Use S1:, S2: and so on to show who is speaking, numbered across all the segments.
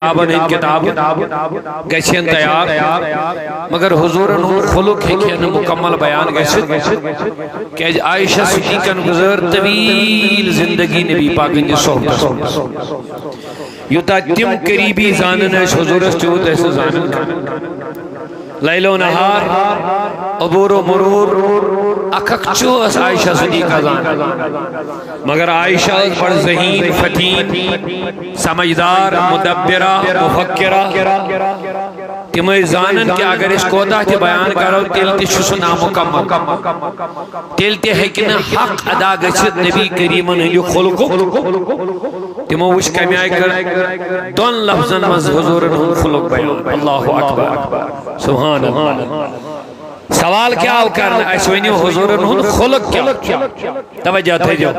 S1: کتاب گھن تیار مگر حضورن خلق ہیکہ مکمل بیان گھت کہ عائشہ صدیقن گزر طویل زندگی نبی پاکن صحبت یوتا تم قریبی زانن حضورس تیوت ایسے زانن لیل و نہار عبور و مرور اکھک چوس عائشہ صدیقہ زان مگر عائشہ بڑ ذہین فتین سمجھدار مدبرہ مفکرہ تمہیں زانن کہ اگر اس کوتا تے بیان کرو تیل تے شسو نامکمل تیل تے حکن حق ادا گچت نبی کریمن ہنجو خلقو تمہیں وش کمی آئی کر دون لفظن مز حضورن خلق بیان اللہ اکبر سبحان اللہ سوال کیا ہو کرنا ایسوینی حضورن خلق کیا توجہ تھے جو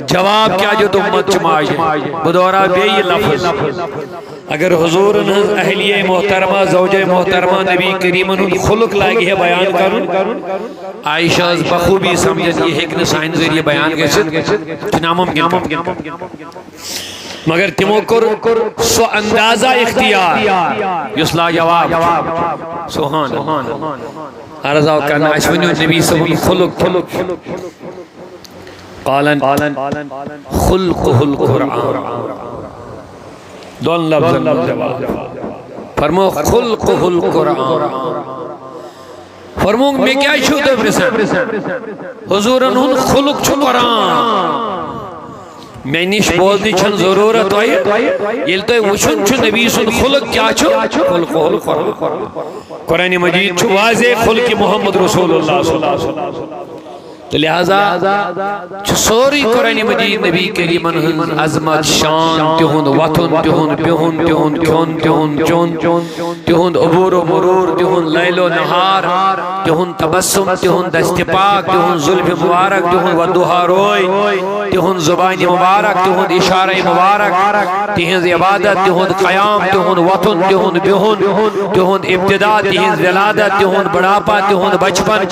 S1: جواب کیا جو تم مت چمائی بدورہ بے یہ لفظ اگر حضورن اہلیہ محترمہ زوجہ محترمہ نبی کریمن خلق لائگی ہے بیان کرن عائشہ بخوبی سمجھت یہ حکن سائن ذریعے بیان گئے نامم مگر تمو کر سو اندازہ اختیار یسلا جواب سبحان عرضہ کرنا اشونی نبی صلی اللہ علیہ وسلم قالن خلقه القرآن دون لفظ جواب فرمو خلقه القرآن فرمو میں کیا چھوٹے پرسن حضورن خلق چھو قرآن میں نش بولنی چھن ضرورت ہوئی یہ تو وچھن چھو نبی سن خلق کیا چھو خلق قرآن مجید چھو واضح خلق محمد رسول اللہ صلی اللہ علیہ وسلم لہذا چھو سوری قرآن مجید نبی کریمن عظمت شان تہند وطن تہند بہن تہند کھون تہند چون تہند عبور و مرور تہند لیل و نہار تہند تبسم تہند دست پاک تہند ظلف مبارک تہند ودوہا روئی تہند زبان مبارک تہند اشارہ مبارک تہند عبادت تہند قیام تہند وطن تہند بہن تہند ابتداء تہند ولادت تہند بڑھاپا تہند بچپن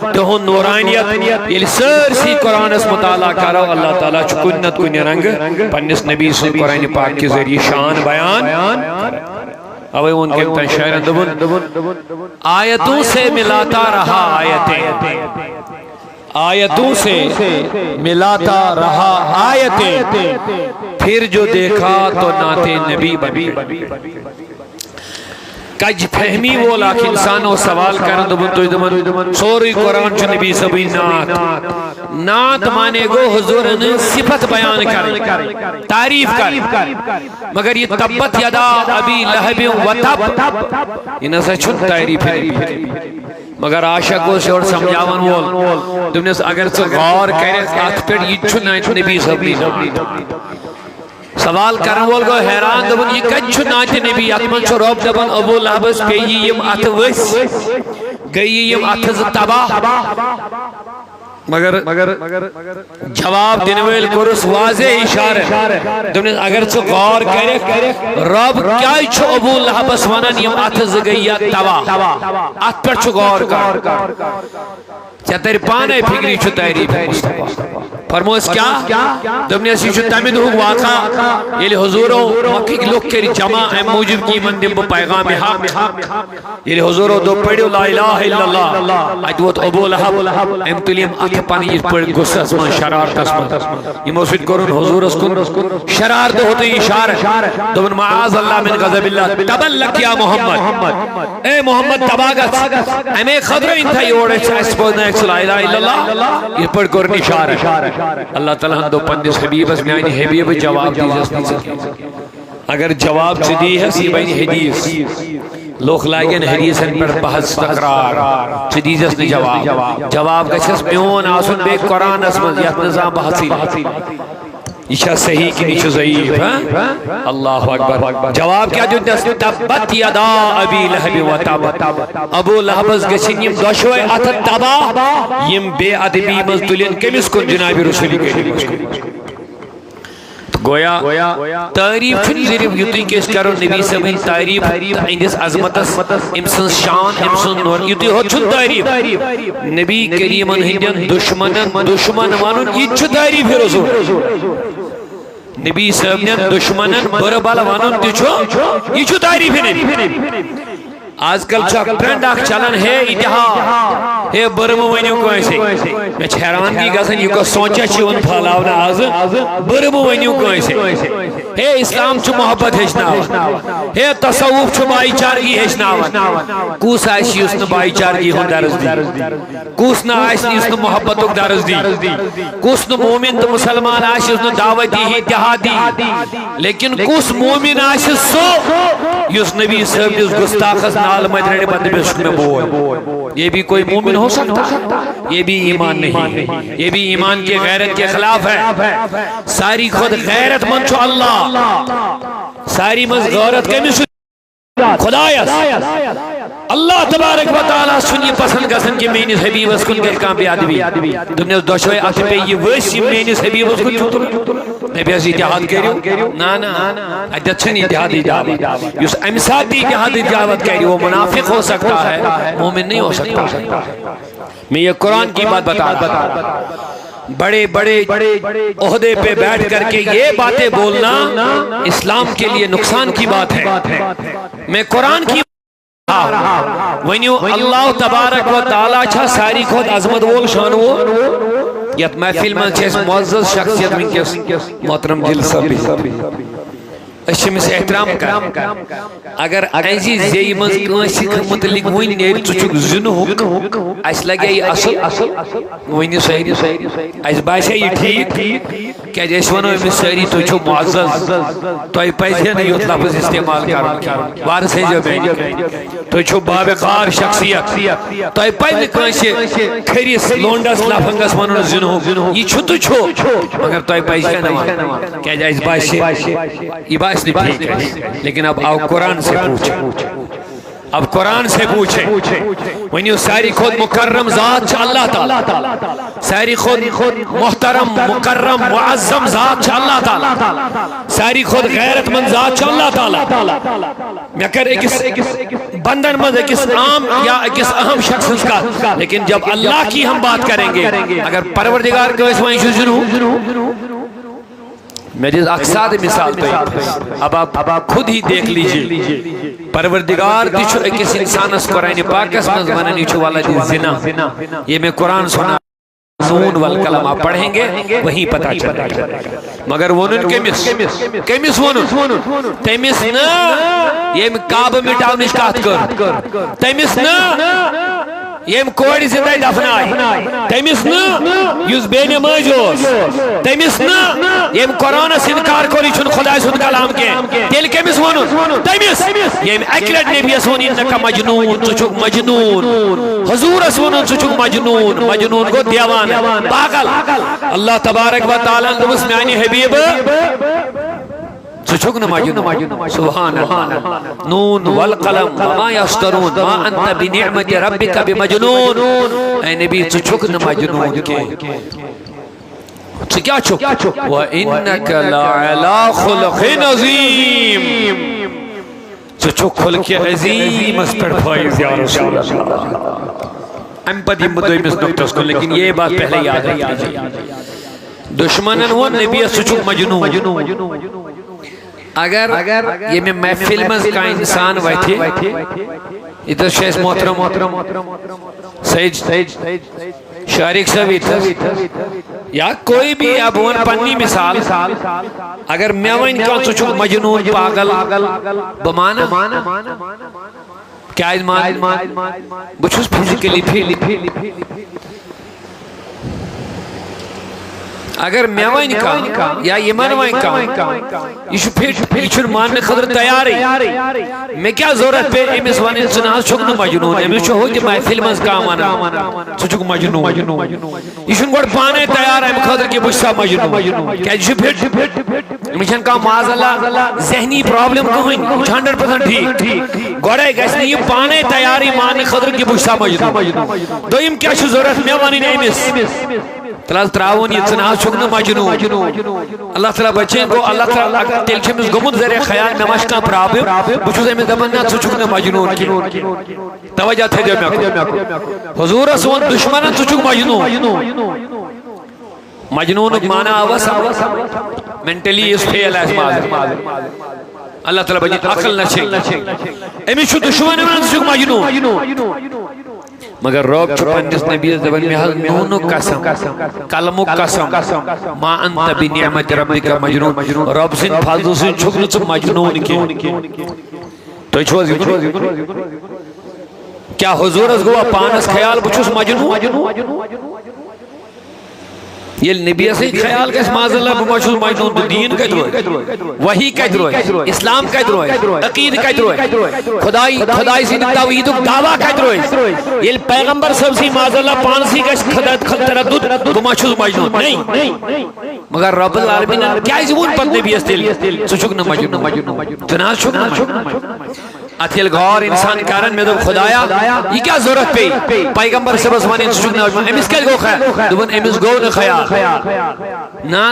S1: تہند نورانیت یہ سرسی قرآن اس مطالعہ کرو اللہ تعالیٰ چکنت کنی رنگ پنس نبی صلی قرآن پاک کے ذریعے شان بیان اوہ ان کے تنشہر دبن آیتوں سے ملاتا رہا آیتوں سے ملاتا رہا آیتیں پھر جو دیکھا تو نعت نبی بن کج فہمی وہ لاکھ انسانوں سوال کرن دبن سوری قرآن چو نبی سبی نعت مانے گو حضور نے صفت بیان کریں تعریف کریں مگر یہ تبت یدا ابی لہب و تب یہ نسا چھن تعریف ہے مگر عاشقوں سے اور سمجھاون وول تم نے اگر سے غور کرے آت پر یہ چھن نبی سبی سوال کرن وول گو حیران دبن یہ کچھ نعت نبی اتمن چھو روب دبن ابو لہبس پیئی یم ات وس گئی یم ات تباہ مگر جواب دنویل کرس واضح اشارہ تم نے اگر چھو غور کرے رب کیا چھو ابو لہبس ونن یم ات گئی تباہ ات پر چھو غور کر کیا تیری پانے فکری چھو تعریف مصطفیٰ فرموس کیا تم نے اسی چھو تمید ہوں واقع یہ حضورو مکی لوگ کری جمع ایم موجب کی من دن پیغام حق یہ حضورو دو پڑھو لا الہ الا اللہ اجوت ابو لہب ایم تلیم اکھ پانی اس پر گسہ اسمان شرارت اسمان یہ موسید کرن حضور اسکن شرارت ہوتے اشارہ دون معاذ اللہ من غضب اللہ تبلک یا محمد اے محمد تباغت ایم خضر انتہا یہ اوڑے چاہس بودنا ایک لا الہ الا اللہ یہ پر کرن اشارہ اللہ تعالیٰ ہم دو پندس حبیب اس میں آئینی حبیب جواب دیجئے اگر جواب چدی ہے سی بینی حدیث لوگ لائگن حدیث ان پر بحث تقرار چدیز اس نے جواب کچھس میون آسن بے قرآن اسمد یہ نظام بحثی یہ صحیح کی نیچو ضعیف اللہ اکبر جواب کیا جو دست تبت یدا ابی لہب و تب ابو لہبز گسن یم دوشوئے اتت تبا یم بے ادبی مزدلین کمیس کن جناب رسولی کے گویا تعریف چھنی ذریعہ یوتی کیس کرو نبی سبین تعریف اندس عظمتس امسن شان امسن نور یوتی ہو چھن تعریف نبی کریمن ہندین دشمن وانن یہ چھو تعریف ہے رسول نبی صاحب نے دشمنن بربل ونن تہ یہ تعریف نبی آج کل ٹرینڈ اخ چلان ہے اتحاد ہے برم ونیو کٲنٛسے مےٚ چھِ حیرانگی گژھان یہِ کۄس سونچا چھِ یِوان پھٔہلاونہٕ آز برم ؤنِو کٲنٛسے ہے اسلام چھُ محبت ہیٚچھناوان ہے تصوف چھُ بھایی چارگی ہیٚچھناوان کُس آسہِ یُس نہٕ بھایی چارگی ہُنٛد درس دی کُس نہٕ آسہِ یُس نہٕ محبتُک درس دی کُس نہٕ مومن تہٕ مُسلمان آسہِ یُس نہٕ دعوت دی اتحاد دی لیکن کُس مومن آسہِ سُہ یُس نبی صٲب نِس گُستاخس نال مدرے بندے میں شکر میں بول یہ بھی کوئی مومن ہو سکتا یہ بھی ایمان نہیں یہ بھی ایمان کے غیرت کے خلاف ہے ساری خود غیرت مند چھو اللہ ساری مز غیرت کے میں خدایس اللہ تبارک و تعالیٰ سنی پسند گسن کہ مینس حبیب اس کن گر کام بیادوی دنیا دوشوئے آتے پہ یہ ویسی مینس حبیب اس کن چھوٹر نبی از اتحاد کریو نا عدد چھن اتحادی دعوت یس امساتی اتحادی دعوت کریو وہ منافق ہو سکتا ہے مومن نہیں ہو سکتا میں یہ قرآن کی بات بتا بڑے بڑے عہدے پہ بیٹھ کر کے یہ باتیں بولنا اسلام کے لیے نقصان کی بات ہے میں قرآن کی ونیو اللہ تبارک و تعالیٰ چھا ساری خود عظمت وول شان وول یت محفل من چھس معزز شخصیت ونکس محترم دل صاحب اشمس احترام کر اگر ایسی زی مز کانسی متعلق وین نیری چچک زنو اس لگے یہ اصل وین صحیح اس باشے یہ ٹھیک کہ جیس ونو امس ساری تو چھو معزز تو ای پیسے نہیں یوت لفظ استعمال کر وار سے جو بین تو چھو بابقار شخصیت تو ای پیسے کانسی کھریس لونڈس لفنگس ونو زنو یہ چھو تو چھو مگر تو ای پیسے نہیں کہ جیس باشے یہ باش ٹھیک ہے لیکن اب آؤ قرآن سے پوچھیں اب قرآن سے پوچھیں ونیو ساری خود مکرم ذات چھا اللہ تعالیٰ ساری خود محترم مکرم معظم ذات چھا اللہ تعالیٰ ساری خود غیرت مند ذات چھا اللہ تعالیٰ میں کر ایکس بندن مند ایکس عام یا ایکس اہم شخص کا لیکن جب اللہ کی ہم بات کریں گے اگر پروردگار کو اس وائن شجنو میری اقصاد مثال تو اب آپ خود ہی دیکھ لیجئے پروردگار دیچو ایکس انسان اس قرآن پاکس مز مننی چھو والا دی زنا یہ میں قرآن سنا نون والکلم آپ پڑھیں گے وہیں پتا چلے گا مگر ونن کمیس ونن تیمیس نا یہ کعب مٹاو نشکات کر تیمیس نا یہ کوڑی زندہ دفنائی تیمیس نا یوز بین ماجوز تیمیس نا یہ قرآن سے انکار کوری چھن خدا سن کلام کے دل کمیس ونن تیمیس یہ اکلت نبی اسونی انکا مجنون چچک مجنون حضور اسونن چچک مجنون کو دیوان پاگل اللہ تبارک و تعالیٰ دمس میانی حبیب سچوک نماجنون سبحان اللہ نون والقلم وما یسترون ما انت بنعمت ربک بمجنون اے نبی سچوک نماجنون کے کیا چھوک وَإِنَّكَ لَعَلَىٰ خُلْقٍ عَظِيمٍ سچوک خلق عظیم اس پر فائز یا رسول اللہ ام پدی مدوئی مس نکتس کو لیکن یہ بات پہلے یاد ہے دشمنن وہ نبی سچوک مجنون اگر یہ میں محفل مز کا انسان ویتھے ادھر شیخ محترم سید شارک صاحب یا کوئی بھی اب ون پنی مثال اگر میں وین کون سو چھو مجنون پاگل بمانا کیا از مان بچوس فیزیکلی اگر میں وائن کا یا یمن وائن کا یہ پھر یہ ماننے خطر تیار ہے میں کیا ضرورت پہ امیس وانے سنہاز چھکن مجنون امیس چھو ہوتی محفل مز کام آنا چھکن مجنون یہ گوڑ پانے تیار ہے خطر کی بچسا مجنون کیا یہ پھر امیشن کا معاذ اللہ ذہنی پرابلم کوئی 100% ٹھیک گوڑے گیسنے یہ پانے تیاری ماننے خطر کی بچسا مجنون دوئیم کیا چھو ضرورت میں وانے امیس تلاز تراؤن یہ سنہاز چھکن مجنون اللہ تعالیٰ بچیں کو اللہ تعالیٰ تیل چھمس گمت ذریع خیال میں مشکا پرابر بچوز امی دمنا چھکن مجنون کی توجہ تھے جو میں کو حضور اسوان دشمنن چھکن مجنون مجنون مانا آواز mentally is fail as مازر اللہ تعالیٰ بجید عقل نہ چھے امیش شو دشمن من سوک مجنون مگر رب چھو پندس نبی زبان میں حل نونو قسم کلمو قسم ما انت بنعمت ربک مجنون رب سن فضل سن چھکنو چھ مجنون کی تو چھو ذکر کیا حضور از گوا پانس خیال بچوس مجنون یہ نبی سے خیال کہ معاذ اللہ بمشہور مجنون دین کہت روئے وحی کہت روئے اسلام کہت روئے عقید کہت روئے خدای سی توحید دعویٰ کہت روئے یہ پیغمبر سب سی معاذ اللہ پانسی کا تردد بمشہور مجنون نہیں مگر رب العالمین کیا زبون پت نبی استیل سچکنا مجنون جناز شکنا مجنون اتھیل گھار انسان کارن میں دو خدایا یہ کیا ضرورت پہ پیغمبر سے بسوانی سچکنا مجنون امیس کیا گو خیال دوبن امیس گو نخیال نا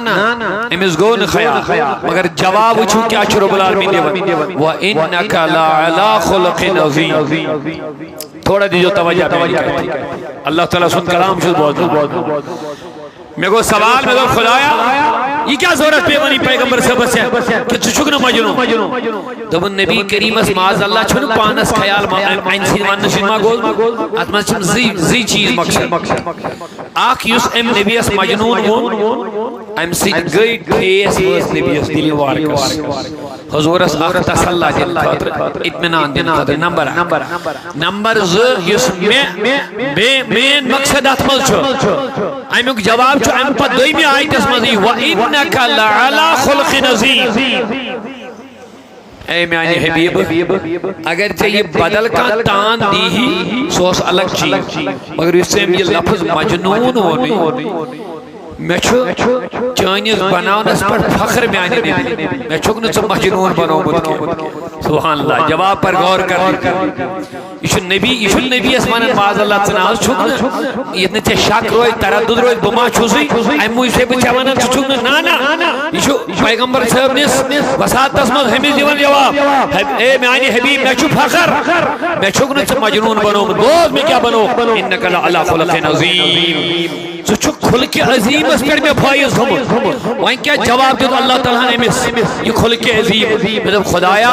S1: امیس گو نخیال مگر جواب چھو کیا چھو رب العالمین دیون وَإِنَّكَ لَعَلَىٰ خُلْقٍ عَظِيمٍ تھوڑا دیجو توجہ کرتی اللہ تعالیٰ سن کلام شد بہت میں کو سوال میں کو خدایا یہ کیا ضرورت پہ بنی پیغمبر سے بس ہے کہ چشکن مجنون تو نبی کریم اس معاذ اللہ چھن پانس خیال این سیدوان نشید ما گوز اتمنى چھم زی چیز مقصد آخ یوس ام نبی اس مجنون ہون ام سید گئی ٹھیس ویس نبی اس دل وارکس حضور اس آخ تسلح دن خاطر اطمینان دن خاطر نمبر ز یوس مین مقصد اتمل چھو امیک جواب چھو ام پا دوئی میں آئی تسمزی وَإِنَّكَ لَعَلَىٰ خُلْقٍ عَظِيمٍ اے میانی حبیب اگر چاہیے بدل کا تان دی ہی سوس الگ چیز مگر اس سے یہ لفظ مجنون ہونی میں چھو چانیز بناونس پر فخر میانی نبی میں چھوکنو چو مجنون بناو مد کے سبحان اللہ جواب پر غور کر ایشن نبی اسمانن معاذ اللہ تناز چھوکنا اتنے چھے شک روئی تردد روئی بما چھوزی ایمو اسے بچاوانا چھوکنا نانا ایشو پیغمبر صاحب نیس وساعت تسمد ہمیں دیوان جواب اے میانی حبیب میں چھو فخر میں چھوکنو چو مجنون بناو مد بوز میں کیا بنو انکا لعلا خلق عظیم تو چھو خلق عظیم اس پر میں فائز ہوں وہیں کیا جواب دیتا اللہ تعالیٰ نے مس یہ خلق عظیم مطلب خدایا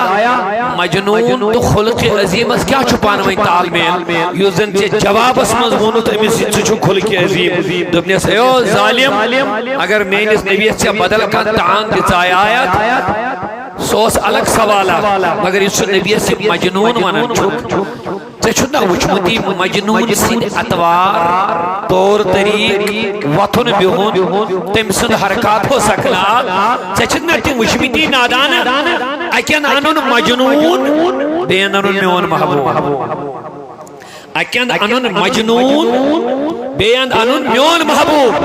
S1: مجنون تو خلق عظیم اس کیا چھپانا وہیں تال میں یہ زن چے جواب اس مضمون تو امس چھو خلق عظیم دبنے سے او ظالم اگر میں اس نبی سے بدل کا تعان دچایا آیت سوس الگ سوالا مگر اس نبی سے مجنون ونن چھوک چھوٹا وچمتی مجنون سن اتوار طور طریق وطن بیہون تم سن حرکات ہو سکنا چھوٹا تم وچمتی نادان اکین انون مجنون بین انون میون محبوب اکین انون مجنون بین انون میون محبوب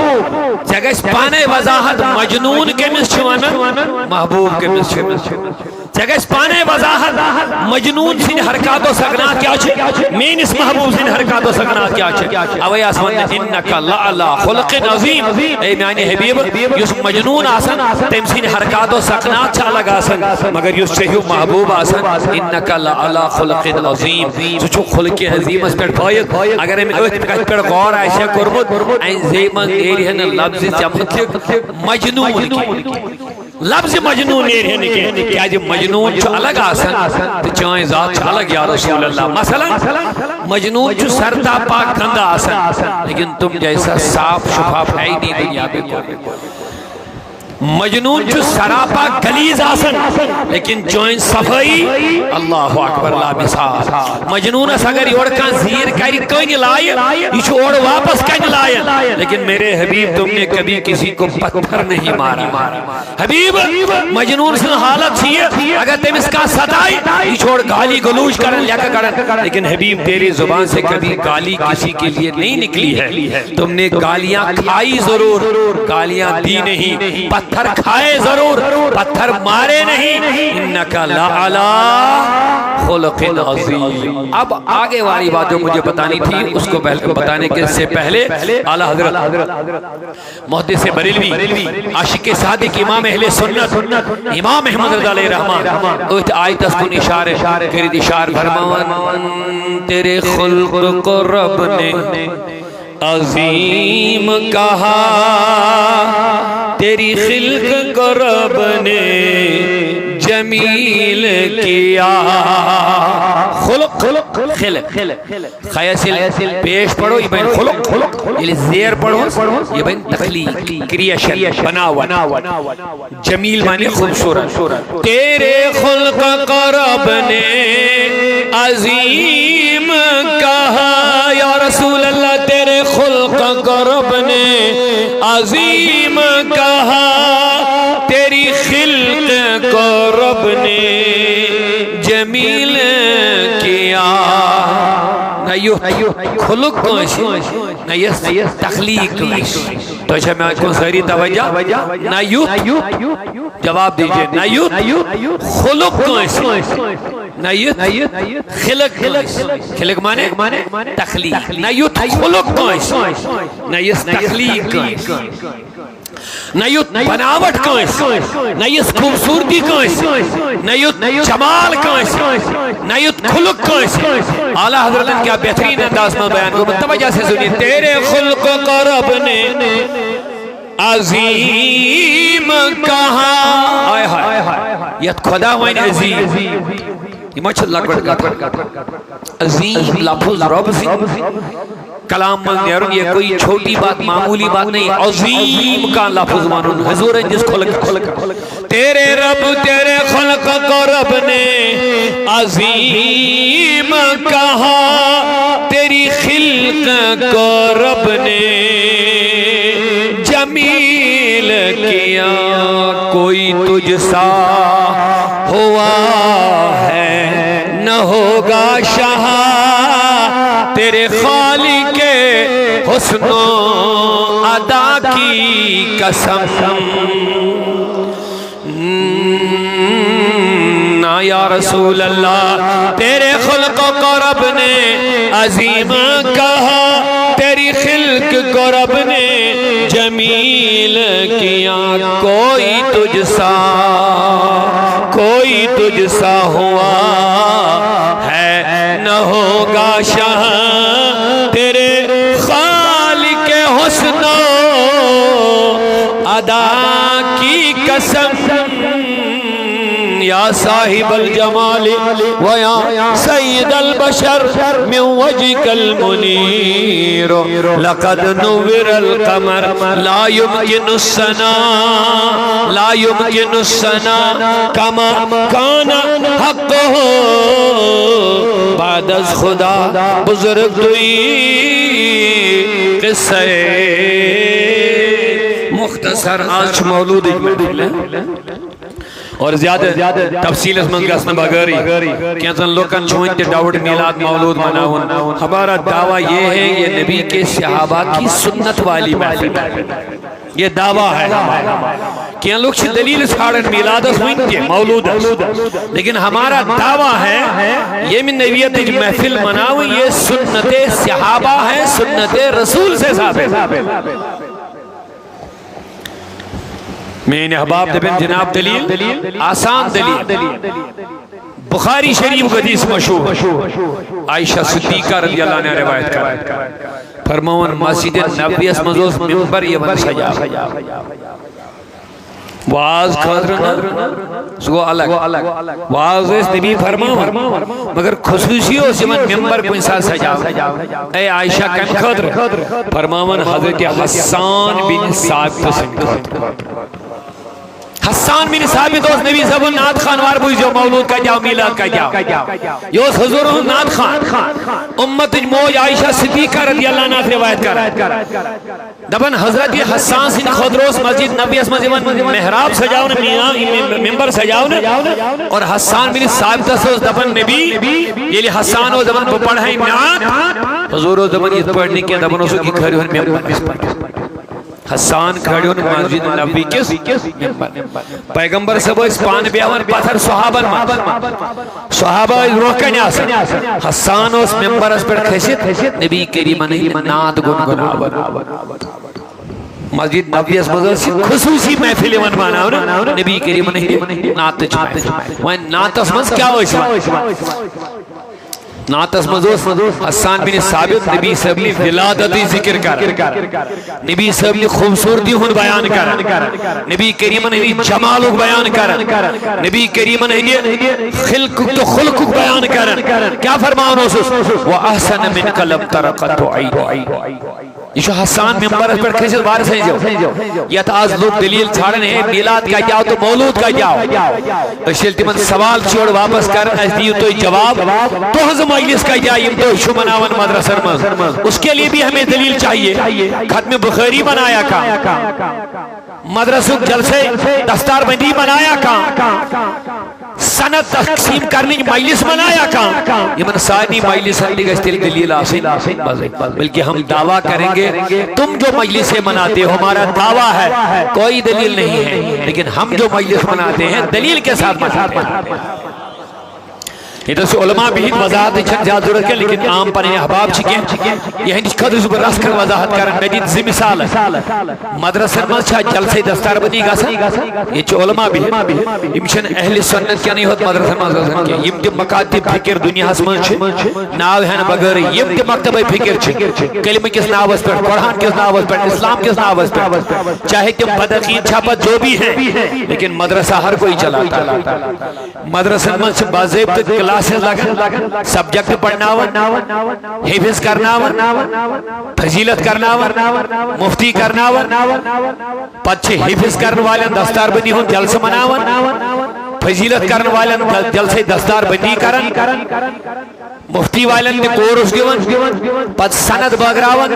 S1: جگہ اس پانے وضاحت مجنون کمیس چھوانا محبوب کمیس چھوانا جگہ اس پانے وضاحت مجنون سن حرکات و سکنات کیا چھے مین اس محبوب سن حرکات و سکنات کیا چھے اوی آسمان انکا لعلا خلق عظیم اے میانی حبیب یس مجنون آسن تم سن حرکات و سکنات چھا لگ آسن مگر یس چھو محبوب آسن انکا لعلا خلق عظیم چھو خلق عظیم اس پر پائد اگر ہم اوہ تکت پر غور آئیسے کرمت این زیمن دیری ہے لفظ جمعت مجنون کی لفظ مجنون نہیں ہے کیا جب مجنون چھو الگ آسن تو چاہیں ذات چھو الگ یا رسول اللہ مثلا مجنون چھو سرتا پاک گندہ آسن لیکن تم جیسا صاف شفاف ہے ہی نہیں دنیا پہ کوئی مجنون چھو سراپا گلیز آسن لیکن جوائن صفائی اللہ اکبر لا مثال مجنون اس اگر یہ اڑکان زیر کاری کوئی نہیں لائے یہ چھو اڑ واپس کہیں لائے لیکن میرے حبیب تم نے کبھی کسی کو پتھر نہیں مارا حبیب مجنون سے حالت چیئے اگر تم اس کا ستائی یہ چھوڑ گالی گلوش کرن لیکا کرن لیکن حبیب تیری زبان سے کبھی گالی کسی کے لیے نہیں نکلی ہے تم نے گالیاں کھائی ضرور گالیاں دی نہیں پتھر کھائے ضرور پتھر مارے نہیں انکا لعلا خلق عظیم اب آگے والی بات جو مجھے بتانی تھی اس کو بتانے کے سے پہلے اعلی حضرت محدث بریلوی عاشق صادق امام اہل سنت امام احمد رضا علیہ رحمہ اوہت آیت اس کن اشارے کرید اشار فرمان تیرے خلق کو رب نے عظیم کہا تیری خلق کو رب نے جمیل کیا. خلق خیاسل پیش پڑھو یہ بین خلق، یہ زیر پڑھو یہ بین تخلیق کریشن بناوٹ. جمیل معنی خوبصورت. تیرے خلق کو رب نے عظیم کہا یا رسول اللہ، تیرے خلق کو رب نے عظیم کہا، تیری خلق کو رب نے جمیل کیا. نہ یہ خلق کوش نہ یہ تخلیق کوش. تو اچھا میں کو ساری توجہ نہ یہ جواب دیجئے، نہ یہ خلق کوش نہ یہ خلق کوش. خلق مانے تخلیق. نہ یہ خلق کوش نہ یہ تخلیق کوش، نہ یہ بناوٹ کوش، نہ یہ خوبصورتی کوش، نہ یہ جمال کوش، نہ یہ خلق کوش. اعلیٰ حضرت کیا بہترین انداز میں بیان کو متوجہ سے سنی. تیرے خلق کو رب نے عظیم کہا. آئے ہائے یہ خدا وین عظیم یہ مچھ عظیم لفظ رب سے کلام من نیرون. یہ کوئی چھوٹی بات معمولی بات نہیں، عظیم کا لفظ مانون. حضور جس خلق تیرے رب تیرے خلق کو رب نے عظیم کہا، تیری خلق کو رب نے جمیل کیا. کوئی تجھ سا ہوا ہے نہ ہوگا شاہ، تیرے خالق حسن و ادا کی قسم. یا رسول اللہ تیرے خلق کو رب نے عظیم کہا، تیری خلق کو رب نے جمیل کیا. کوئی تجھ سا ہوا ہے نہ ہوگا شاہ، تیرے خالق حسن و ادا کی قسم. یا صاحب الجمال ویا سید البشر من وجهك المنیر، لقد نور القمر لا يمكن السنا كما كان حقه بعد از خدا. بزرگ دوئی قصہ مختصر آج مولود اور زیادہ تفصیل اس منگس نباگری کیونکہ لوکن چھوئنتے ڈاوٹ میلاد مولود مناون. ہمارا دعویٰ یہ ہے یہ نبی کے صحابہ کی سنت والی محفل یہ دعویٰ ہے. کیا لوگ سے دلیل ساڑھن میلاد اس ہوئنتے مولود لیکن ہمارا دعویٰ ہے یہ من نبیت محفل مناون یہ سنت صحابہ ہے، سنت رسول سے ثابت. میں نے احباب دبن جناب دلیل آسان دلیل بخاری شریف حدیث مشہور عائشہ صدیقہ رضی اللہ عنہ روایت کر فرماون مسجد نبوی اس مزوز منبر یہ بن سجا واز خاطرنا سگو الگ واز اس نبی فرماون مگر خصوصی ہو سمن منبر کو انسان سجا. اے عائشہ کم خاطر فرماون حضرت حسان بن ثابت سن خاطر. حسان بن ثابت اس نبی زبان نات خان وار بوئی جو مولود کا جاؤ میلاد کا جاؤ یہ اس حضور نات خان امت موج عائشہ صدیقہ رضی اللہ عنہ روایت کر دبن حضرت حسان سن خدروس مسجد نبی اس مزیون محراب سجاؤ ممبر سجاؤ اور حسان بن ثابت اس دبن نبی یہ لئے حسان و دبن پڑھائی نات حضور و دبن یہ پڑھنے کے دبن اسو کی کھڑی ہونے ممبر اس پڑھ حسان کھڑی ہونے مسجد نبی کس پیغمبر سبو اس پان بیاون پتھر صحابہ روح کا نیاسن حسان اس ممبر اس پر کھشت نبی کریم نات گنگنا مسجد نبی اس مزر سے خصوصی محفل من مانا نبی کریم نات چمائے وہاں نات اس مز کیا ہو اس وقت ناتس مزوس حسان بن ثابت نبی صاحب نے ولادت ذکر کر نبی صاحب نے خوبصورتی ہن بیان کر نبی کریم نے جمال بیان کر نبی کریم نے خلق تو خلق بیان کر کیا فرمان اس واحسن من قلم ترقت عین یہ جو حسان ممبر پر کھسل بار سے جو یہ آج لوگ دلیل چھاڑن ہے میلاد کا جاؤ تو مولود کا جاؤ اشیلتی من سوال چھوڑ واپس کرن اس دیو تو جواب تو ہز مجلس کا جائیم تو شو مناون مدرسر مز اس کے لیے بھی ہمیں دلیل چاہیے ختم بخاری بنایا کا مدرسہ جلسے دستار بندی بنایا کا سند تقسیم کرنے کی مجلس بنایا کا یہ من ساری مجلس ہندی کا استیل دلیل آسین بلکہ ہم دعویٰ کریں گے تم جو مجلسیں مناتے ہو ہمارا دعویٰ ہے کوئی دلیل نہیں ہے لیکن ہم جو مجلس مناتے ہیں دلیل کے ساتھ مناتے ہیں ادھر سے علماء بھی وضاحت چھن زیادہ ضرورت ہے لیکن عام پر احباب چکے یہ ہندی قدر زبر رس کر وضاحت کرن مجید زی مثال مدرسہ مز چھا جلسے دستار بندی گاسا یہ چھ علماء بھی امشن اہل سنت کیا نہیں ہوت مدرسہ مز کے یم تی مکاتب فکر دنیا ہسمان چھ ناو ہے بغیر یم تی مکتبہ فکر چھ کلمہ کس ناوز پر قرآن کس ناوز پر اسلام کس ناوز پر چاہے تم بدعقید چھاپت جو بھی ہیں لیکن مدرسہ ہر کوئی چلاتا مدرسہ مز باضابطہ کلاس سبجیکٹ پڑھناون حفظ کرناون فضیلت کرناون مفتی کرناون پچھے حفظ کرن والن دستار بندی ہون جلس مناون فضیلت کرن والن جلسے دستار بندی کرن مفتی والن نے کورس دیون پت سند بگراون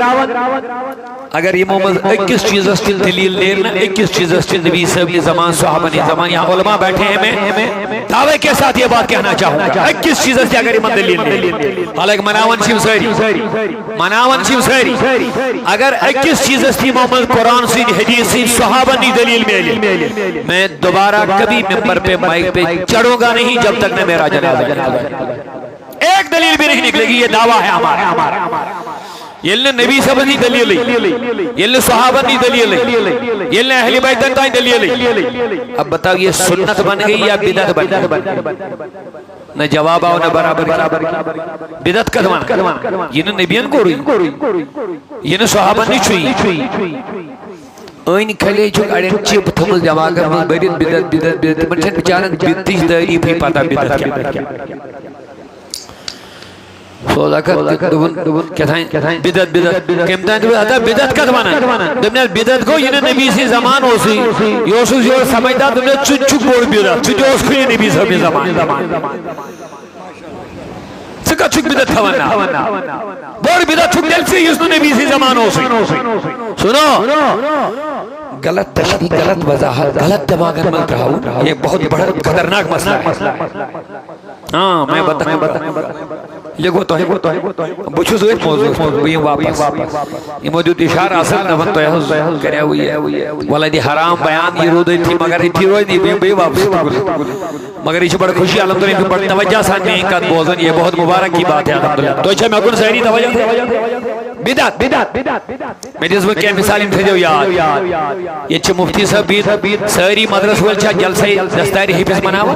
S1: اگر یہ محمد اکیس چیز اسٹل دلیل لیرنا اکیس چیز اسٹل نبی صاحب نے زمان صحابہ نے زمان یہاں علماء بیٹھے ہیں میں دعوے کے ساتھ یہ بات کہنا چاہوں گا اکیس چیز اسٹل اگر یہ دلیل لے حالانکہ مناون شیو سہری اگر اکیس چیز اسٹل محمد قرآن سے حدیث سے صحابہ نے دلیل میں میں دوبارہ کبھی ممبر پہ مائک پہ چڑھوں گا نہیں جب تک نہ میرا جنازہ ایک دلیل بھی نہیں نکلے گی یہ دعویٰ ہے ہمارا یہ نبی صاحب نے دلیل لی یہ صحابہ نے دلیل لی یہ اہل بیت نے دلیل لی اب بتاؤ یہ سنت بن گئی یا بدعت بن گئی نہ جواب آؤ نہ برابر بدعت کدوان یہ نبیان کو روئی یہ صحابہ نے چھوئی این کھلے چھوک اڑین چپ تھمل جمع کر بڑین بدعت منشن بچارن بدتیش تعریف ہی پاتا بدعت کیا سوزا کر دبن کیا تھائیں بدعت کمتائیں دبن حتا بدعت کا دمانا دمنا بدعت کو یہ نبی سی زمان ہو سی یوسوس یور سمجھتا دمنا چک بوڑ بدعت چک اس کو یہ نبی سی زمان سکا چک بدعت تھوانا بوڑ بدعت چک دل سی یسنو نبی سی زمان ہو سی سنو غلط تشریح غلط وضاحت غلط دماغ میں رہا ہوں یہ بہت بڑا خطرناک مسئلہ ہے ہاں میں بتا یہ گو تو ہے بچو زویت موضوع یہ واپس یہ موجود اشارہ اصل نفن تو ہے کرے ہوئی ہے والدی حرام بیان یہ رو دی تھی مگر اتھی روئی نہیں بے واپس مگر یہ بڑا خوشی الحمدللہ بھی بڑا توجہ ساتھ میں ایک بوزن یہ بہت مبارک کی بات ہے الحمدللہ تو اچھا میں اکن سہری توجہ بدعت میں جس وقت کیا مثال انتھے جو یاد یہ چھے مفتی صاحب سہری مدرس والچہ جلسے دستاری حفظ مناو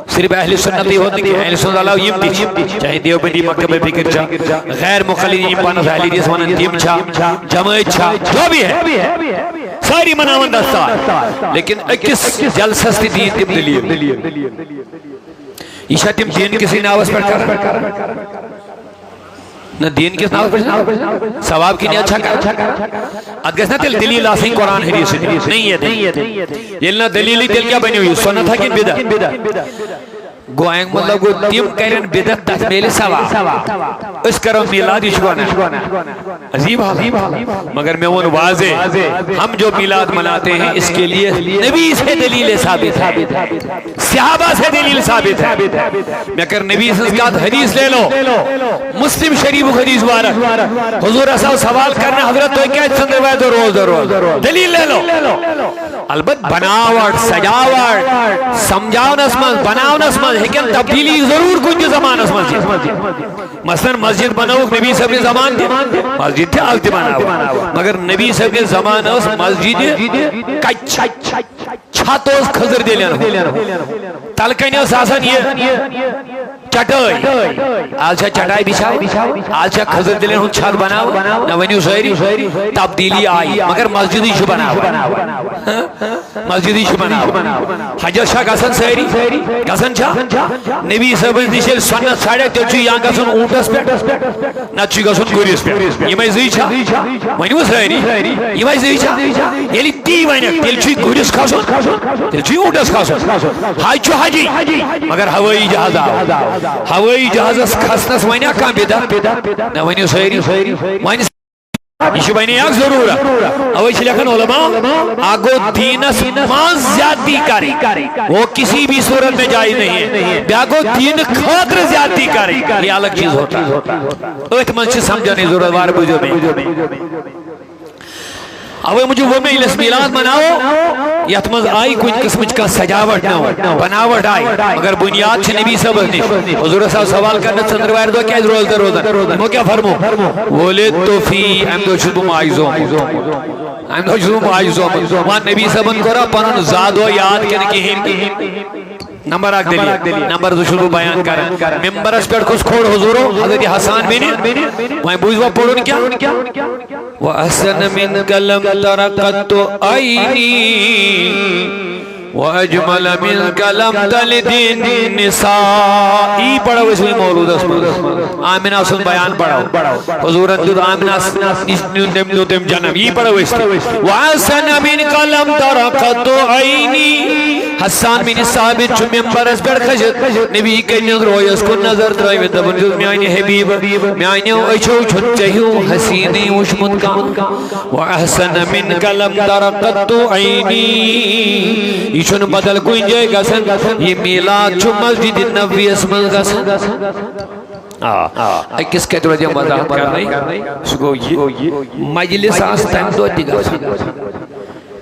S1: صرف اہل سنت ہی ہوتی کہ اہل سنت اللہ یم دی چاہے دیوبندی مکتب فکر چھا غیر مخلدین امپانس اہلی دیس ونن تیم چھا جمعیت چھا جو بھی ہے ساری مناون دستار لیکن اکس جلسس تی دین تیم دلیل یہ شاہ تیم دین کسی ناوز پر کر نہ دین کس ناوز پر ثواب کی نہیں اچھا کر ادگس نہ دلیل آسین قرآن حدیث نہیں ہے یہ نہ دلیلی دل کیا بنی ہوئی سنت ہے کہ بدعت گوائنگ مطلب گو تیم کرن بدعت تحمیل ثواب اس کرو میلاد اشگونا عجیب حال مگر میں وہ واضح ہم جو میلاد مناتے ہیں اس کے لیے نبی سے دلیل ثابت ہے صحابہ سے دلیل ثابت ہے میں اگر نبی سے حدیث لے لو مسلم شریف حدیث وارک حضور اصل سوال کرنا حضرت تو کیا چندر دو روز دلیل لے لو البت بناوٹ سجاوٹ سمجھاؤن اسمز بناؤن اسمز لیکن تبدیلی ضرور کچھ زمان اسمز مثلا مسجد بناو نبی صاحب کے زمان تھی مسجد تھی آلتی بناو مگر نبی صاحب کے زمان اس مسجد کچ چھت اوس خضر دلین تلکن اوس آسان یہ چٹائی آج چٹائی بچھاو آج خضر دلین ہن چھت بناو نہ ونیو ساری تبدیلی آئی مگر مسجدی چھ بناو مسجدی چھ بناو حجس چھا گژھان ساری گژھان چھا نبی صاحب نش سنت سڑک تیل چھ یا گژھان اونٹس پہ نہ چھ گژھان گُرِس پہ یمے زی چھا ونیو ساری یمے زی چھا ییٚلہِ تی ونیک تیل چھ گُرِس کھسُن تیل چھ اونٹس کھسُن حج چھ حجی مگر ہوٲیی جہاز آو ہوٲیی جہازس کھسنس ونیا کانٛہہ بدعت نہ ونیو ساری ون یہ بنے اک ضرورت اوے چھ لکھن علماء آگو دینس ماں زیادتی کرے وہ کسی بھی صورت میں جائز نہیں ہے بیاگو دین خاطر زیادتی کرے یہ الگ چیز ہوتا ہے ات من چھ سمجھنے ضرورت وار بجو میں اوے مجھے وہ میں اس میلاد مناو یت مز آئی کچھ قسم کا سجاوٹ نہ بناوٹ آئی مگر بنیاد چھ نبی صاحب نش حضور صاحب سوال کرنے چندر وائر دو کیا روزہ وہ کیا فرمو ولدت فی ام دو شبو معاجزو وان نبی صاحب کرا پنن زادو یاد کن کہین نمبر اک دلی نمبر دو شروع بیان کرن ممبرس پر کس کھوڑ حضورو حضرت حسان بن وہیں بوجھوا پڑھن کیا وَأَحْسَنَ مِنْكَ لَمْ تَرَقَتُ عَيْنِي وَأَجْمَلَ مِنْكَ لَمْ تَلِدِ النِّسَاءِ ای پڑھو اس میں مولود اسم آمینہ سن بیان پڑھو حضور اندر آمینہ نتم جنم ای پڑھو اس وَأَحْسَنَ مِنْكَ لَمْ تَرَقَتُ عَيْنِي حسان بن ثابت چھ ممبرس پر کھجت نبی کریم رویس کو نظر ترائیوت دبن جو میانی حبیب میانی اچھو چھن چہیو حسینی وشمت کا وَأَحْسَنَ مِنْكَ لَمْ تَرَقَتُ عَيْنِي یہ چھن بدل کوئی جائے گسن یہ میلاد چھو مسجد نبوی اسمل گسن کس کہتے ہیں وضاحت کر رہی سگو یہ مجلس آستان دو دیگا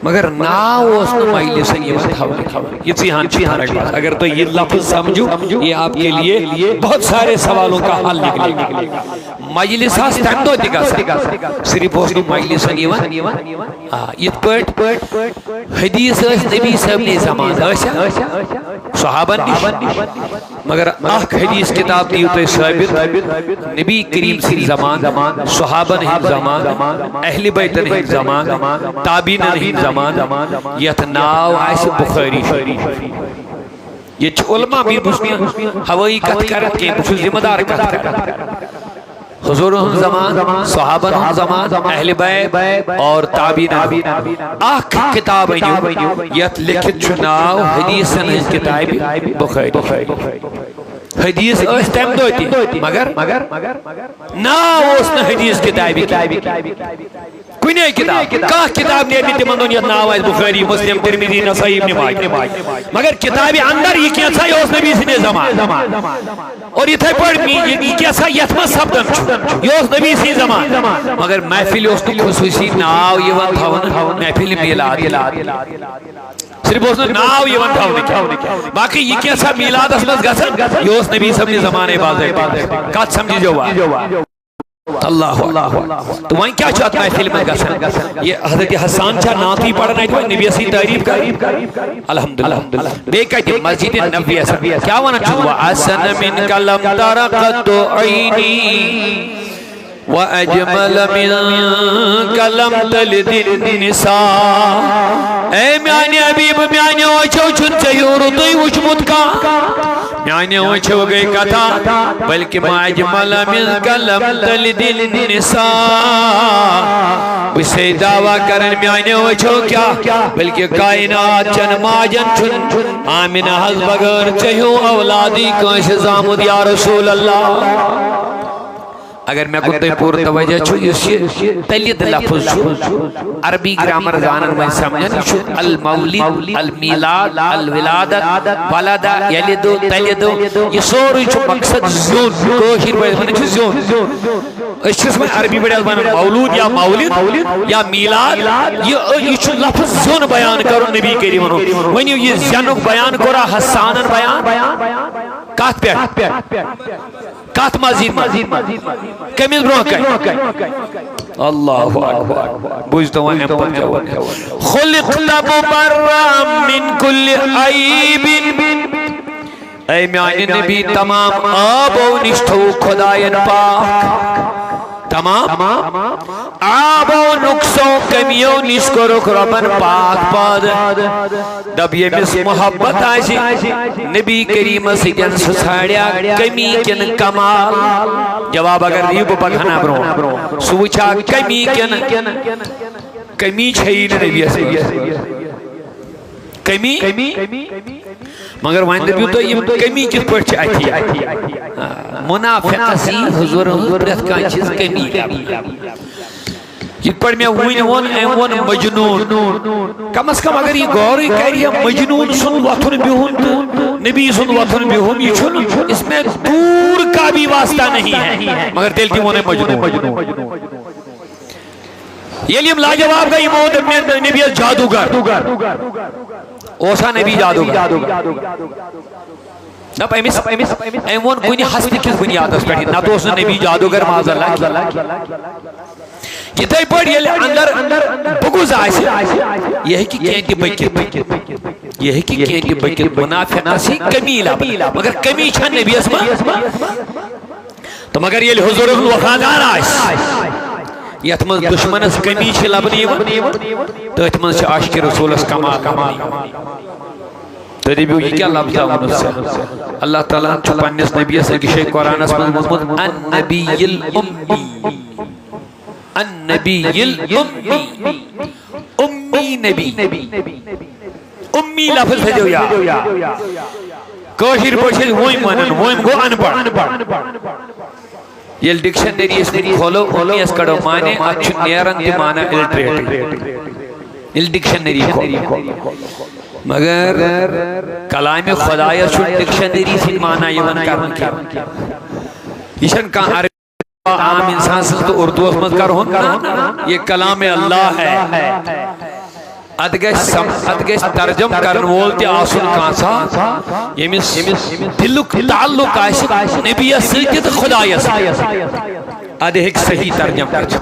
S1: مگر ناو اس نے مجلس یہ متحول یہ ذہان چی فرق بات اگر تو یہ لفظ سمجھو یہ آپ کے لیے بہت سارے سوالوں کا حل نکلے گا مجلس آستان دو دیگا صرف اس نے مجلس یہ پٹ حدیث اس نبی صاحب نے زمان صحابہ نش مگر اخ حدیث کتاب دیوتے ثابت نبی کریم سی زمان صحابہ نے زمان اہل بیت نے زمان تابعین نے زمان یت ناو آئیس بخاری یہ علماء بھی بسنی ہوائی کت کرت کے بچو ذمہ دار کت کرت حضور ہم زمان صحابہ ہم زمان اہل بیت اور تابعین آخ کتاب یت لکھت چناو حدیث انہی کتاب بخاری حدیث اس تیم دوتی مگر ناو اس نے حدیث کتابی کنے کتاب کہاں کتاب نے بھی تمندون یہ ناو ہے بخاری مسلم ترمذی نسائی ابن ماجہ مگر کتابی اندر یہ کیا تھا یہ اس نبی سے زمان اور یہ تھا پڑھ یہ کیا تھا یہ تھا سبدن چھو یہ اس نبی سے زمان مگر محفل اس کو خصوصی ناو یہ وقت تھا محفل میلاد صرف اس نے ناو یہ ون تھا باقی یہ کیا تھا میلاد اسمت گسن یہ اس نبی صاحب نے زمانے بازے کات سمجھی جو اللہ تو وہیں کیا چاہتا ہے فلم گسن یہ حضرت حسان چھا ناتی پڑھنا ہے تو نبی اسی تعریف کر الحمدللہ دیکھا کہ مسجد نبی اسی کیا وانا چھوا احسن من کلم ترقت عینی وَأَجْمَلَ مِنْكَ لَمْ تَلِدِ النِّسَاءِ اے میانی حبیب میانی اوچھو چھن چہیو رتوی وشمت کا میانی اوچھو گئی کتا بلکہ مَأَجْمَلَ مِنْكَ لَمْ تَلِدِ النِّسَاءِ بسے دعویٰ کرن میانی اوچھو کیا بلکہ کائنات چن ماجن چھن آمینہ حض بگر چہیو اولادی کانش زامد یا رسول اللہ اگر میں کتے پور توجہ چھو یہ تلید لفظ چھو عربی گرامر زانن میں سمجھن چھو المولد المیلاد الولادت ولد یلدو تلدو یہ سوری چھو مقصد زون کوشیر بہت چھو زون اس چیز میں عربی بڑے ازمان مولود یا مولد یا میلاد یہ چھو لفظ زون بیان کرو نبی کریم ونیو یہ زنک بیان کرو حسانن بیان کات پیٹ کات مزید کمیز برو کئی اللہ اکبر بوجھتا ہوں ایم پر جوان خلقت مبرا من کل عیب اے میانی نبی تمام آب و نشتو خدایت پاک تمام آب و نقصوں کمیوں نشکر ربن پاک پاد دب یہ مس محبت آشی نبی کریم سکن سساڑیا کمی کن کمال جواب اگر دیو بکھنا برو سوچا کمی کن کمی چھئی نبی سے کمی مگر وائن نبیو تو یہ کمی کس پر چاہتی منافق سی حضور پرت کا چیز کمی جت پر میں وون مجنون کم از کم اگر یہ غوری کہہ یہ مجنون سن وطن بیہون تو نبی سن وطن بیہون یہ چھن اس میں دور کا بھی واسطہ نہیں ہے مگر دل کی وون مجنون یہ لیم لاجواب کا امود نبی جادوگر اوسا نبی جادوگر نب ایمون کنی حسنی کس بنیاد اس پیٹھی نہ تو اس نبی جادوگر معاذ اللہ یہ تائی پڑھ یہ اندر بگوز آئیسی یہ ہے کہ کینٹی بکت یہ ہے کہ کینٹی بکت منافق اسی کمی لابا مگر کمی چھن نبی اسما تو مگر یہ حضور الوفادار آئیس یہ اتمنز دشمن اس کمی چھ لبنی تو اتمنز چھ عاشق رسول اس کمال تو دیبیو یہ کیا لفظہ انہوں سے اللہ تعالیٰ چھو پانیس نبی سے کشے قرآن اس میں مضمون النبی الامی النبی الامی امی نبی امی لفظ ہے جو یا کوشیر پوشیر ہوئی مانن ہوئی گو انپڑ یہ ڈکشنری اس نے کھولو امی اس کڑو مانے اچھو نیرن دی مانا الٹریٹی یہ ڈکشنری کھولو مگر کلام خدای چھو ڈکشنری سے مانا یہ من کرن کیا یہ کہاں عربی عام انسان سے تو اردو اسمت کر ہونا یہ کلام اللہ ہے ادگش ترجم کرن وولتی آسن کانسا یمیس دلک تعلق آشی نبی سیدت خدای سیدت ادھ ایک صحیح ترجم کرچ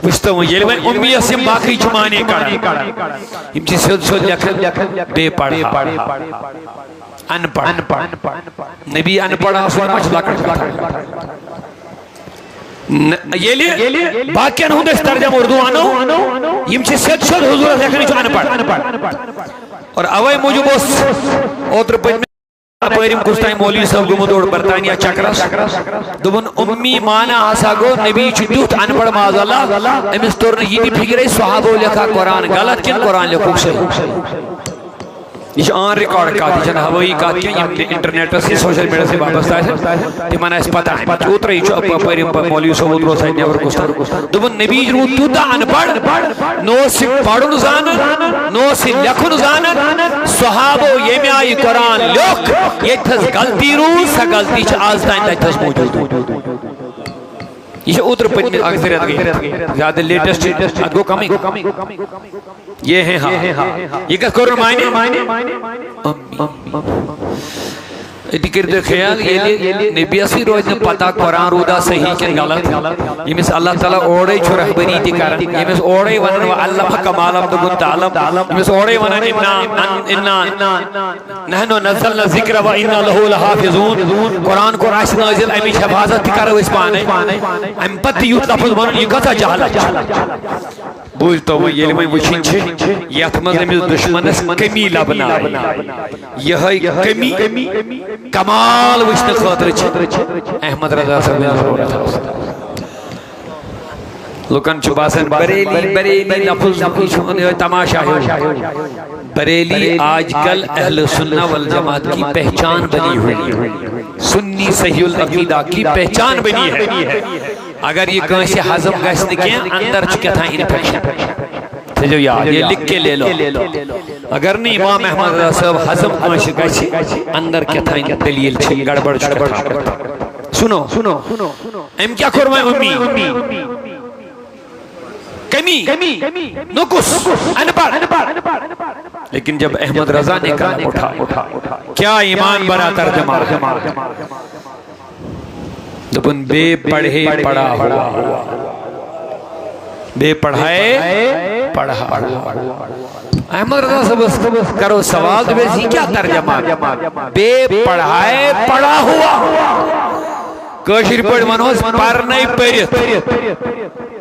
S1: وشتا ہوں یہ لئے امی اسم باقی چمانے کرا ہم چیز سود لکھل بے پڑھا انپڑھ نبی انپڑھا سوڑ مچ لکھل یہ لئے باقیان ہوں دس ترجم اردو آنو یم چی سید شد حضور لیکن جو انپڑھ اور اوائی موجب اس اوتر پجھ میں پہریم کستائی مولی صاحب گمد اور برطانیہ چکرس دبن امی مانا آسا گو نبی چی دوت انپڑھ معاذ اللہ امیس طور نے یہ بھی پھگرے صحابو لکھا قرآن غلط کن قرآن لکھو سے یہ آن ریکارڈ کا دی جن ہوائی کا دی یہ انٹرنیٹ پر سے سوشل میڈیا سے وابستہ ہے تی مانا اس پتہ ہے اتر ہی چو پہری مولیو سو اترو سائی نیور کستا دبن نبی جنو توتا انپڑھ نو سی پڑھن زانت نو سی لکھن زانت صحابو یہ میں آئی قرآن لکھ یہ تھز غلطی رو سا غلطی چھ آزدائن تا تھز موجود یہ اتر پتنی اکثریت گئی زیادہ لیٹسٹ ادگو کمی یہ ہیں ہاں یہ کس کرن مائنے ادھی کردر خیال یہ نبی اسی روز نے پتا قرآن رودا صحیح کن غلط یہ مثل اللہ تعالیٰ اوڑے چھو رہبری تھی کرن یہ مثل اوڑے ونن و اللہ حکم عالم تو گن تعلم یہ مثل اوڑے ونن انا نحنو نزلنا ذکر و انا لہو لحافظون قرآن کو راشد نازل امیش حفاظت تھی کرو اس پانے ام پتی یوت لفظ ونن یہ کتا جہلت بوجھتا ہوا یہ لئے وچھن چھے یہ اتمنز نمیز دشمنس کمی لبنا یہ کمی کمال وچھن خاطر چھے احمد رضا صلی اللہ علیہ وسلم لکن چباسن بریلی لفظ تماشا ہے بریلی آج کل اہل سنہ والجماعت کی پہچان بنی ہوئی سنی صحیح العقیدہ کی پہچان بنی ہے اگر یہ کہیں سے حضم گشت کیا اندر چکے تھا انفیکشن جو یاد یہ لکھ کے لے لو اگر نہیں امام احمد رضا صاحب حضم کہیں سے گشت اندر کیا تھا ان دلیل چھے گڑبڑ چکے تھا سنو ام کیا کروائیں امی کمی نقص انپڑھ لیکن جب احمد رضا نے کلام اٹھا کیا ایمان برا ترجمہ دبن بے پڑھے پڑھا ہوا بے پڑھائے پڑھا. احمد رضا صاحب کرو سوال تو یہ کیا ترجمہ؟ بے پڑھائے پڑھا ہوا. کشیر پڑھ منوز پرنائی پریت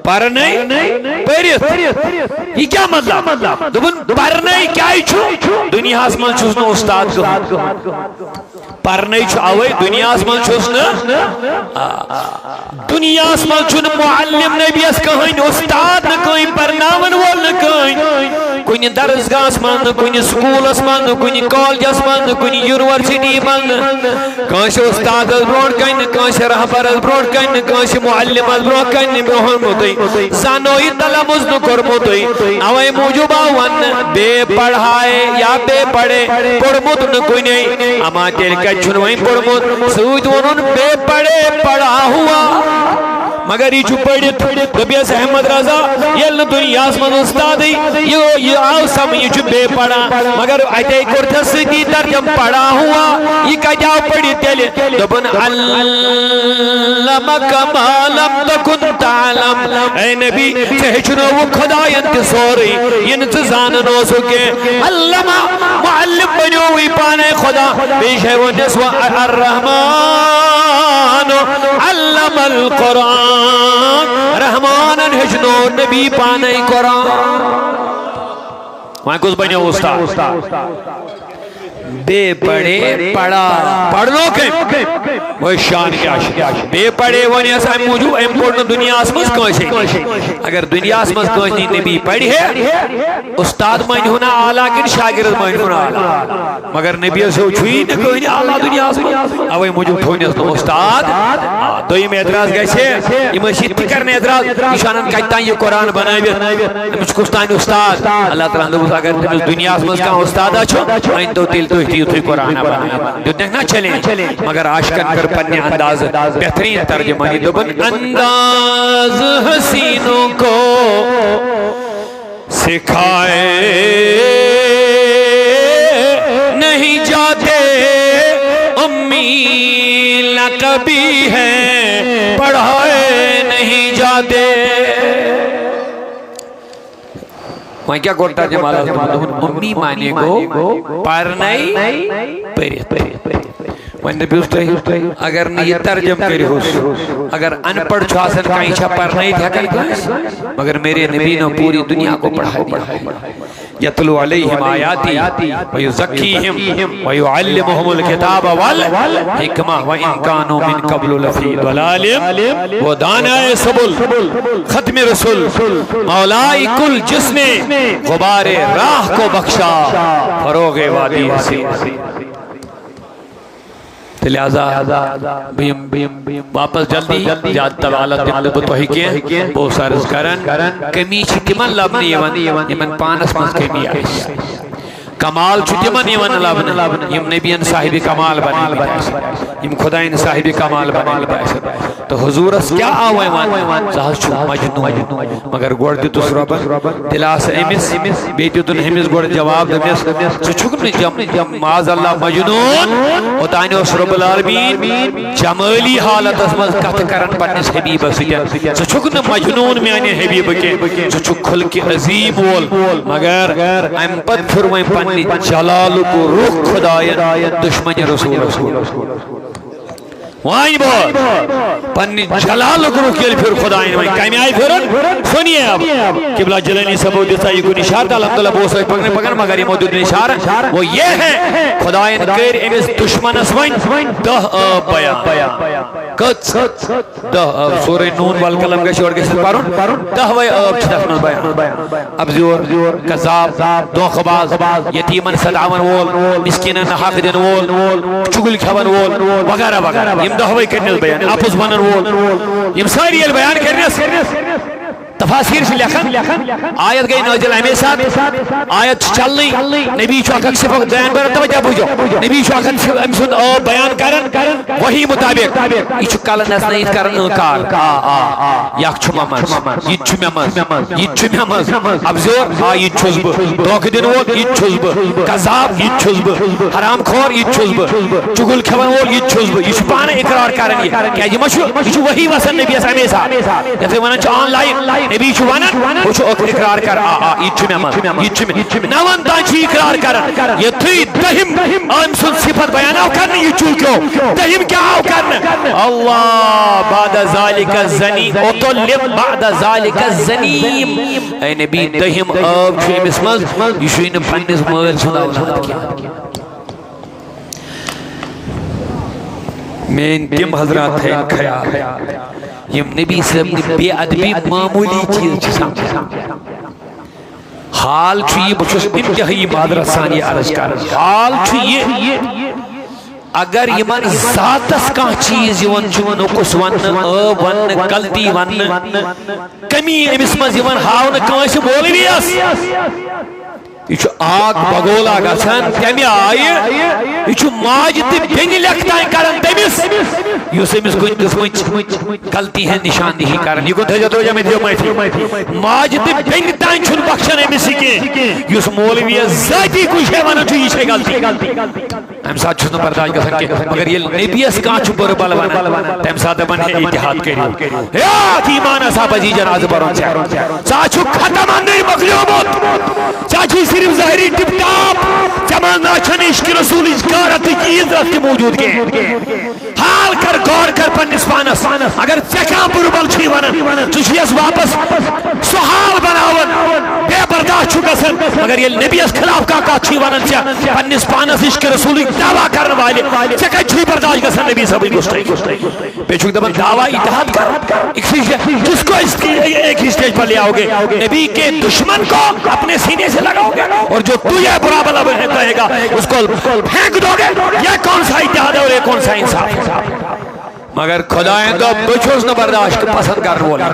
S1: پرنائی پریت یہ کیا مطلب؟ دبن پرنائی کیا ہی چھو دنیا اسمان چھوز نو استاد کو پرنائی چھو آوئی دنیا اسمان چھوز نو دنیا اسمان چھو معلم نبی اس کہیں استاد نہ کہیں پرناون وول نہ کہیں کوئی درسگاہ اسمان نہ کوئی سکول اسمان نہ کوئی کالج اسمان نہ کوئی یونیورسٹی من کانش استاد برونٹ کہیں کانش رہبر برونٹ کہیں کانش معلم برونٹ کہیں محمد زانوی تلمز نکرموتوی اوے موجوبہ ون بے پڑھائے یا بے پڑھے پڑھموت نکوئی نہیں اما تیل کچھنویں پڑھموت سوچ ونن بے پڑھے پڑھا ہوا مگر یہ چھو پڑھت دبیس احمد رضا یہ دنیا اسمان استادی یہ آو سم یہ چھو بے پڑھا مگر ایتے کرتس دی ترجم پڑھا ہوا یہ کجا پڑھی تیلے دبن علمک ما لم تکن تعلم اے نبی سہچنو وہ خدا انتصوری انتظان نو سکے علمہ معلم بنیوی پانے خدا بیش ہے وہ نسوہ الرحمن علم القرآن رحمان ہجنو نبی پانے قرآن وہاں کس بنیو استاد بے پڑھے پڑھا پڑھنو کے وہ شان کیا شان بے پڑھے ونی ایسا موجود ایم پڑھنا دنیا اسمس کوشی اگر دنیا اسمس کوشی نبی پڑھی ہے استاد مائن ہونا آلہ کن شاگرد مائن ہونا آلہ مگر نبی اسے چھوئی نہ کوئی آلہ دنیا اسمس اوہ موجود ہوئی نسل استاد دوئی میں اعتراض گئے یہ مشید کرنے اعتراض اشانن کہتا یہ قرآن بنائی بیت مجھ کستان استاد اللہ تعالیٰ اندر اگر دنیا اسمس کا استاد اچھو مائن تو دل تو ہی قرآن بنا جو دیکھنا چلیں مگر عاشقن کر پنے انداز بہترین ترجمانی دوبن انداز حسینوں کو سکھائے نہیں جاتے امی لقبی ہے پڑھائے نہیں جاتے وہاں کیا کرتا جمال امی مانے کو پارنائی پیریت وہاں نبی استے اگر نہیں ترجم کری ہوس اگر ان پڑھ چھواسن کہیں چھا پارنائی تھا کئی مگر میرے نبی نے پوری دنیا کو پڑھا دیا یتلو علیہم آیاتی ویزکیہم ویعلمہم الکتاب والحکمہ وَإِن كَانُوا مِن قَبْلُ لَفِي ضَلَالٍ وَدَانَئِ سبل ختم رسول مولائی کل جس نے غبار راہ کو بخشا فروغ وادی حسین لہذا واپس جلدی جاد طوالت دمال بتوہی کیا بہت سارز کرن کمی چھتیمن لبنی یمن پانس منز کمی آئیس کمال چھتیمن یمن لبنی یم نبیان صاحب کمال بنی یم خداین صاحب کمال بنی تو حضور اس کیا آوائی وان زہاز چھو مجنون مگر گوڑ دی تس ربن دلاس امس بیتی تن ہمس گوڑ جواب دمیس چو چھکن جم معاذ اللہ مجنون و تانی اس رب العالمین جمالی حالت اسمز کت کرن پنس حبیب سکن چو چھکن مجنون میں آنے حبیب کے چو چھک خلق عظیم وول مگر ام پت فرمائیں پنی جلال کو روح خدایت دشمن رسول وائیں بہت پنی جلال کو روح کے پھر خدایت وائیں کمی آئی پھرن سنیے اب قبلہ جلنی سبو دیتا یہ کوئی نشار تھا الحمدللہ بہت سوئی پکنے مگر یہ موجود نشار وہ یہ ہے خدایت کر امس دشمن اسوائیں دہ بیان کت دہ سورہ نون والکلم کا شور کے ساتھ پارون دہ چھتفن بیان اب زور کذاب دوخباز یتیمن صدعون وول مسکینن حق دن وول چگل کھون وول وغیرہ وغیرہ یم دہوئی کرنیس بیان اپس بنن وول یم ساری بیان کرنیس تفاسیر سے لکھن آیت گئی نازل ہمیں ساتھ آیت چلنی نبی چوکک سے فقط بیان برد توجہ بوجھو نبی چوکک امسن بیان کرن وہی مطابق یہ چھو کل نسنید کرن انکار یک چھو ممز یہ چھو ممز یہ چھو ممز اب زور یہ چھوز بہ دوک دن وول یہ چھوز بہ قذاب یہ چھوز بہ حرام خور یہ چھوز بہ چگل کھون وول یہ چھوز بہ یہ چھو پانا اقرار کرن یہ کیا یہ مشو وہی وسن نبی اس ہمیں ساتھ جیسے ونن چھو آن لائن نبی چھو ونن وہ چھو اقرار کر یہ چھو میں من یہ چھو میں نون تان چھو اقرار کر یہ تھی دہم آم سن صفت بیان آو کرنے یہ چھو کیوں دہم کیا آو کرنے اللہ بعد ذالک الزنیم اطلب بعد ذالک الزنیم اے نبی دہم آب چھو امس مز یہ چھو ان پنیس مال سن اولاد کیا میں تم حضرات ہے خیال یم نبی صاحب نے بے ادبی معمولی چیز چھسا حال چھو یہ بچوس انتہائی معذرت ثانی عرض کر حال چھو یہ اگر یمن ذاتس کا چیز یون چون اکس ون ون غلطی ون کمی امس مز یون ہاون کانس مولویس یہ آگ بگولا گھن تمہ آئی یہ ماج تو بین لکھتان کران تمس اس امس کن قسم غلطی ہند نشاندہی کران یہ گو تھا تو میں دیو معافی ماج تو بین تان چھن بخشن امس کی اس مولوی ذاتی کچھ ہے ونان یہ غلطی تم سات چھس برداشت گژھان کی مگر یہ نبیس کان بر بل ونان تم سات دپان ہے اتحاد کریو ہے ایمان سا بجی جناز برون سا ختم اندر مخلومت سا صرف ظاہری ٹپ ٹاپ جمال ناچن عشق رسول اجکارت کی عزت کے موجود کے حال کر غور کر پنس پانس اگر چکا بربل چھی ونن چیس واپس سحال بناون بے برداشت چھو گسن مگر یہ نبی اس خلاف کا چھی ونن چا پنس پانس عشق رسول دعویٰ کرنے والے چکا چھی برداشت گسن نبی صاحب گشتائی بے چک دبن دعویٰ اتحاد کر جس کو ایک ہی سٹیج پر لے آؤ گے نبی کے دشمن کو اپنے سینے سے لگاؤ گے اور جو تو یہ برا بلا کہے گا اس کو پھینک دو گے یہ کون سا اتحاد ہے اور یہ کون سا انصاف ہے مگر خدایاں تو بچوس نہ برداشت پسند کرنے والا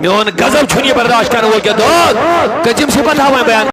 S1: میون غضب چھنی برداشت کرنے والا کہ دو کجم سے بتاؤں بیان